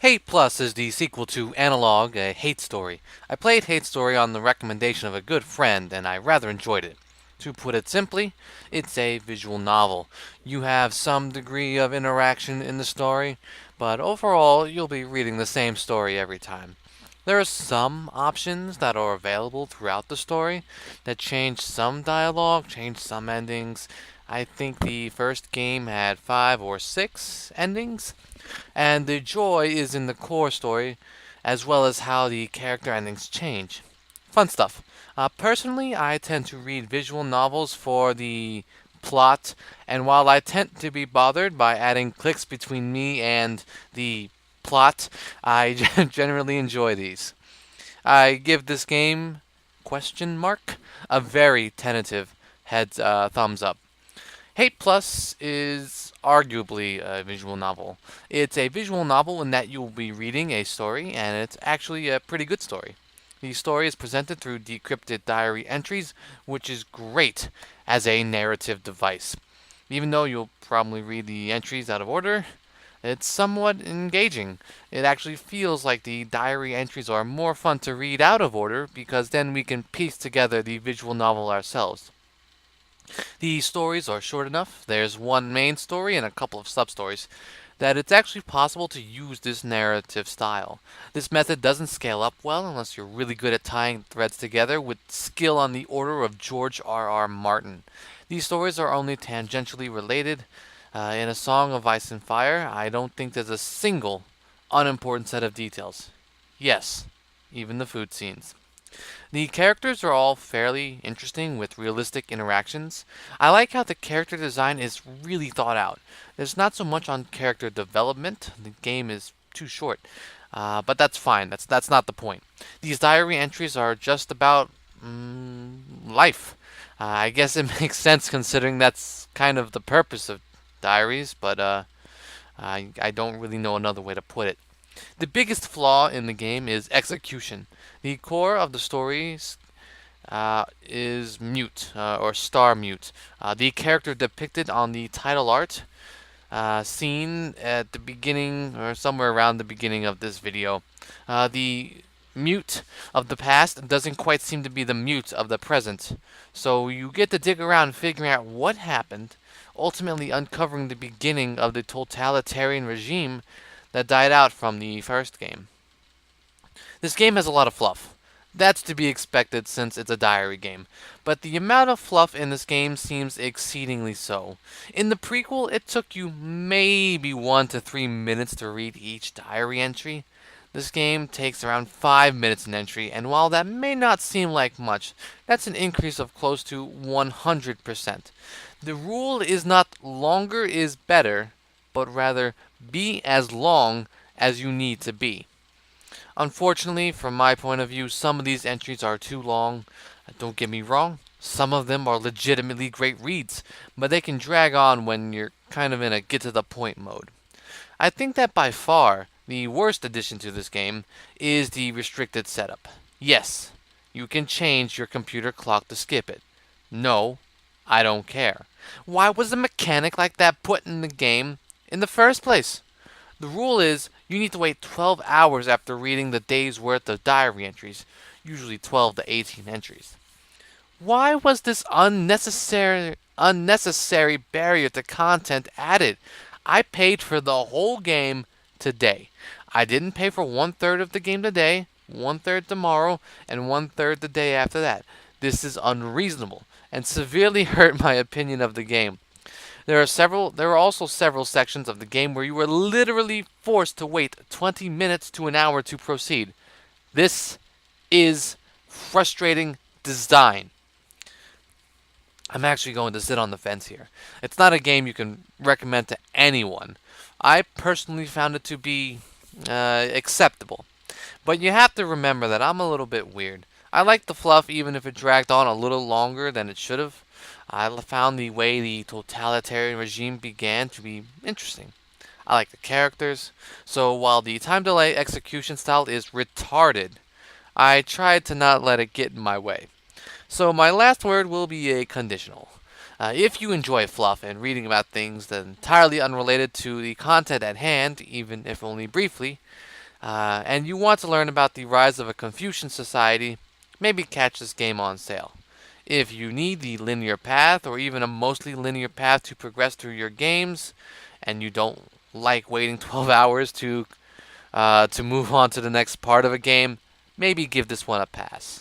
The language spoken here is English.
Hate Plus is the sequel to Analog, a hate story. I played Hate Story on the recommendation of a good friend, and I rather enjoyed it. To put it simply, it's a visual novel. You have some degree of interaction in the story, but overall, you'll be reading the same story every time. There are some options that are available throughout the story that change some dialogue, change some endings. I think the first game had 5 or 6 endings, and the joy is in the core story, as well as how the character endings change. Fun stuff. Personally, I tend to read visual novels for the plot, and while I tend to be bothered by adding clicks between me and the plot, I generally enjoy these. I give this game question mark a very tentative thumbs up. Hate Plus is arguably a visual novel. It's a visual novel in that you'll be reading a story, and it's actually a pretty good story. The story is presented through decrypted diary entries, which is great as a narrative device. Even though you'll probably read the entries out of order, it's somewhat engaging. It actually feels like the diary entries are more fun to read out of order because then we can piece together the visual novel ourselves. The stories are short enough, there's one main story and a couple of sub-stories, that it's actually possible to use this narrative style. This method doesn't scale up well unless you're really good at tying threads together with skill on the order of George R. R. Martin. These stories are only tangentially related. In A Song of Ice and Fire, I don't think there's a single unimportant set of details. Yes, even the food scenes. The characters are all fairly interesting with realistic interactions. I like how the character design is really thought out. There's not so much on character development. The game is too short. But that's fine. That's not the point. These diary entries are just about life. I guess it makes sense considering that's kind of the purpose of diaries, but I don't really know another way to put it. The biggest flaw in the game is execution. The core of the stories is mute or star mute. The character depicted on the title art seen at the beginning or somewhere around the beginning of this video. The mute of the past doesn't quite seem to be the mute of the present. So you get to dig around figuring out what happened, ultimately uncovering the beginning of the totalitarian regime that died out from the first game. This game has a lot of fluff. That's to be expected since it's a diary game, but the amount of fluff in this game seems exceedingly so. In the prequel, it took you maybe 1 to 3 minutes to read each diary entry. This game takes around 5 minutes an entry, and while that may not seem like much, that's an increase of close to 100%. The rule is not longer is better, but rather be as long as you need to be. Unfortunately, from my point of view, some of these entries are too long. Don't get me wrong, some of them are legitimately great reads, but they can drag on when you're kind of in a get to the point mode. I think that by far the worst addition to this game is the restricted setup. Yes, you can change your computer clock to skip it. No, I don't care. Why was a mechanic like that put in the game in the first place? The rule is you need to wait 12 hours after reading the day's worth of diary entries, usually 12 to 18 entries. Why was this unnecessary barrier to content added? I paid for the whole game today. I didn't pay for 1/3 of the game today, 1/3 tomorrow, and 1/3 the day after that. This is unreasonable and severely hurt my opinion of the game. There are also several sections of the game where you are literally forced to wait 20 minutes to an hour to proceed. This is frustrating design. I'm actually going to sit on the fence here. It's not a game you can recommend to anyone. I personally found it to be acceptable. But you have to remember that I'm a little bit weird. I like the fluff even if it dragged on a little longer than it should have. I found the way the totalitarian regime began to be interesting. I like the characters, so while the time delay execution style is retarded, I tried to not let it get in my way. So my last word will be a conditional. If you enjoy fluff and reading about things that are entirely unrelated to the content at hand, even if only briefly, and you want to learn about the rise of a Confucian society, maybe catch this game on sale. If you need the linear path or even a mostly linear path to progress through your games, and you don't like waiting 12 hours to move on to the next part of a game, maybe give this one a pass.